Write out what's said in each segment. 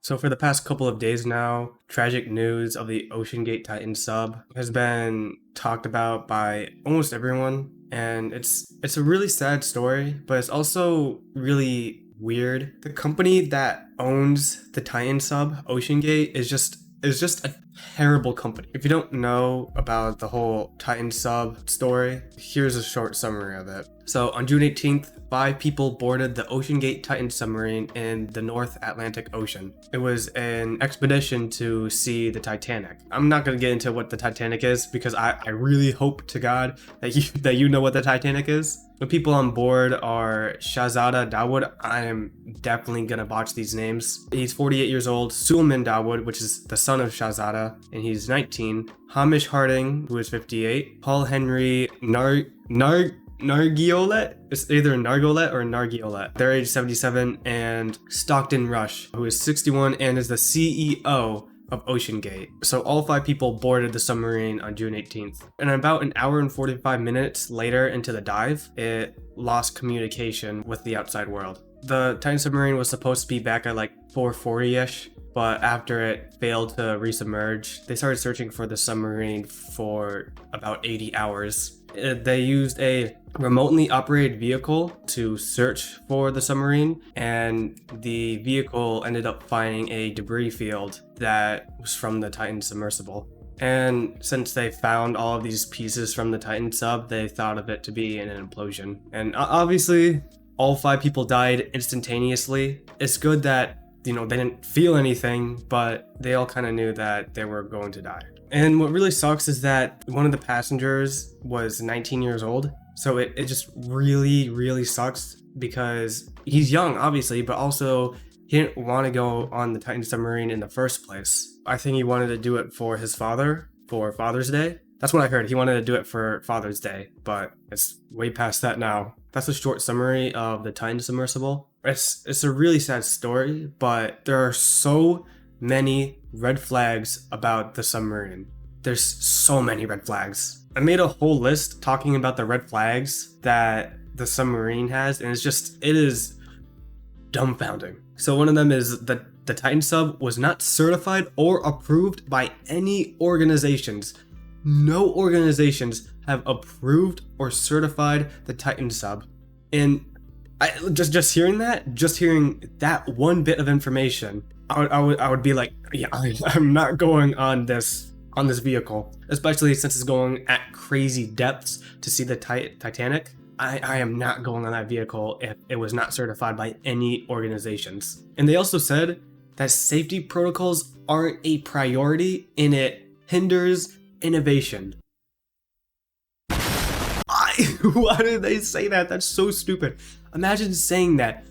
So for the past couple of days now, tragic news of the OceanGate Titan sub has been talked about by almost everyone, and it's a really sad story, but it's also really weird. The company that owns the Titan sub, OceanGate, is just a terrible company. If you don't know about the whole Titan sub story, here's a short summary of it. So on June 18th, 5 people boarded the OceanGate Titan submarine in the North Atlantic Ocean. It was an expedition to see the Titanic. I'm not going to get into what the Titanic is because I really hope to God that you know what the Titanic is. The people on board are Shahzada Dawood. I am definitely going to botch these names. He's 48 years old. Suleiman Dawood, which is the son of Shahzada, and he's 19. Hamish Harding, who is 58. Paul Henry Nargiolet? It's either Nargolet or Nargiolet. They're age 77, and Stockton Rush, who is 61 and is the CEO of OceanGate. So all 5 people boarded the submarine on June 18th. And about an hour and 45 minutes later into the dive, it lost communication with the outside world. The Titan submarine was supposed to be back at like 4:40ish, but after it failed to resubmerge, they started searching for the submarine for about 80 hours. They used a remotely operated vehicle to search for the submarine, and the vehicle ended up finding a debris field that was from the Titan submersible. And since they found all of these pieces from the Titan sub, they thought of it to be an implosion. And obviously, all 5 people died instantaneously. It's good that they didn't feel anything, but they all kind of knew that they were going to die. And what really sucks is that one of the passengers was 19 years old. So it just really sucks because he's young, obviously, but also he didn't want to go on the Titan submarine in the first place. I think he wanted to do it for his father, for Father's Day. That's what I heard. He wanted to do it for Father's Day, but it's way past that now. That's a short summary of the Titan submersible. It's a really sad story, but there are so many red flags about the submarine. There's so many red flags. I made a whole list talking about the red flags that the submarine has, and it is dumbfounding. So one of them is that the Titan sub was not certified or approved by any organizations. No organizations have approved or certified the Titan sub. And just hearing that one bit of information, I would be like, yeah, I'm not going on this vehicle, especially since it's going at crazy depths to see the Titanic. I am not going on that vehicle if it was not certified by any organizations. And they also said that safety protocols aren't a priority and it hinders innovation. Why did they say that? That's so stupid. Imagine saying that,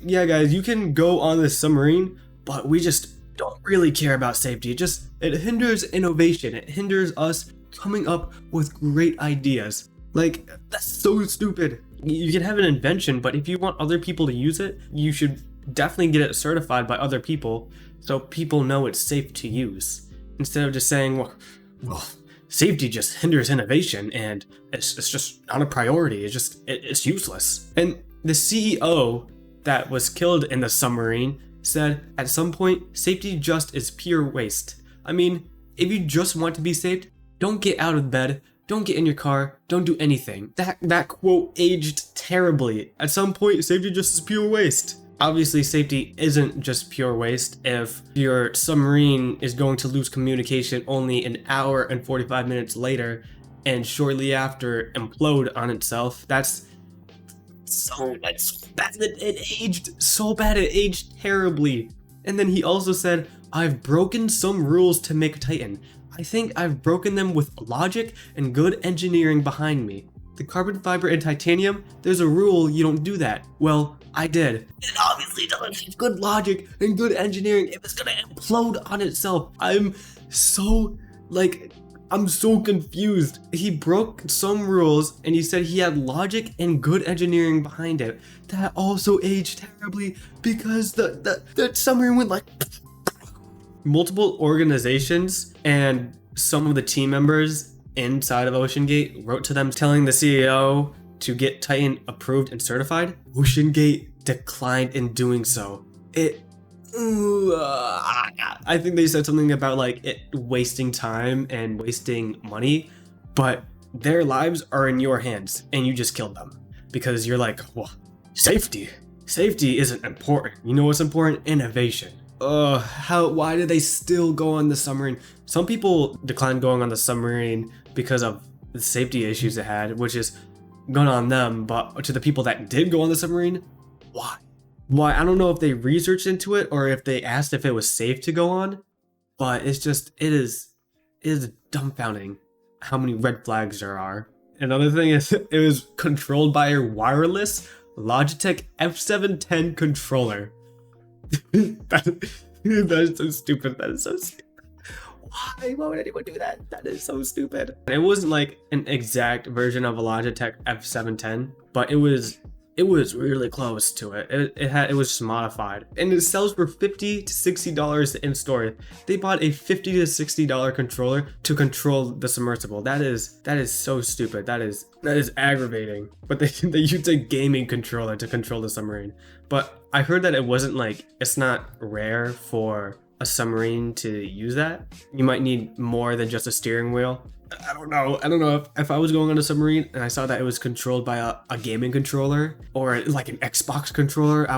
yeah guys, you can go on this submarine, but we just don't really care about safety. It hinders innovation. It hinders us coming up with great ideas. Like, that's so stupid. You can have an invention, but if you want other people to use it, you should definitely get it certified by other people so people know it's safe to use. Instead of just saying, well, safety just hinders innovation and it's just not a priority. It's useless. And the CEO that was killed in the submarine said at some point, safety just is pure waste. I mean, if you just want to be safe, don't get out of bed, don't get in your car, don't do anything. That quote aged terribly. At some point, safety just is pure waste. Obviously, safety isn't just pure waste if your submarine is going to lose communication only an hour and 45 minutes later and shortly after implode on itself. That's bad. It aged so bad, it aged terribly. And then he also said, I've broken some rules to make Titan. I think I've broken them with logic and good engineering behind me. The carbon fiber and titanium, there's a rule you don't do that. Well, I did. It obviously doesn't have good logic and good engineering if it's gonna implode on itself. I'm so confused. He broke some rules and he said he had logic and good engineering behind it. That also aged terribly because the submarine went like... Multiple organizations and some of the team members inside of OceanGate wrote to them telling the CEO to get Titan approved and certified. OceanGate declined in doing so. It I think they said something about like it wasting time and wasting money, but their lives are in your hands and you just killed them because you're like, well, safety isn't important. You know what's important? Innovation. Why did they still go on the submarine? Some people declined going on the submarine because of the safety issues it had, which is good on them, but to the people that did go on the submarine, why? Why? I don't know if they researched into it or if they asked if it was safe to go on, but it is dumbfounding how many red flags there are. Another thing is it was controlled by a wireless Logitech F710 controller. that is so stupid. That is so stupid. Why would anyone do that? That is so stupid. It wasn't like an exact version of a Logitech F710, but it was really close to it. It was just modified, and it sells for $50 to $60 in store. They bought a $50 to $60 controller to control the submersible. That is so stupid. That is aggravating. But they used a gaming controller to control the submarine. But I heard that it's not rare for a submarine to use that. You might need more than just a steering wheel. I don't know if I was going on a submarine and I saw that it was controlled by a gaming controller or like an Xbox controller, I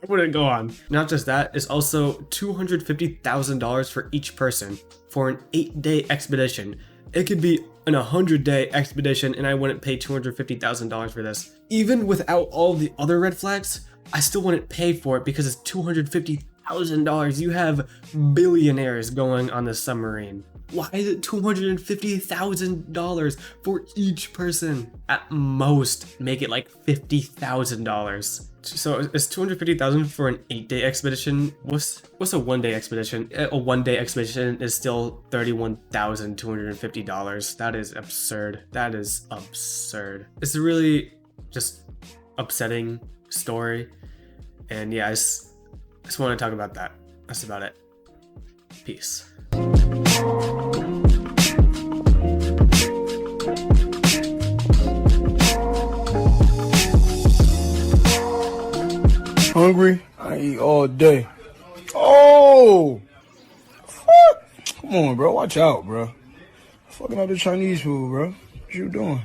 wouldn't go on. Not just that, it's also $250,000 for each person for an 8-day expedition. It could be an 100-day expedition and I wouldn't pay $250,000 for this. Even without all the other red flags, I still wouldn't pay for it because it's $250,000. You have billionaires going on the submarine. Why is it $250,000 for each person? At most, make it like $50,000. So it's $250,000 for an 8-day expedition. What's a 1-day expedition? A 1-day expedition is still $31,250. That is absurd. That is absurd. It's a really just upsetting story. And yeah, I just want to talk about that. That's about it. Peace. Hungry? I eat all day. Oh! Fuck! Come on, bro. Watch out, bro. Fucking up the Chinese food, bro. What you doing?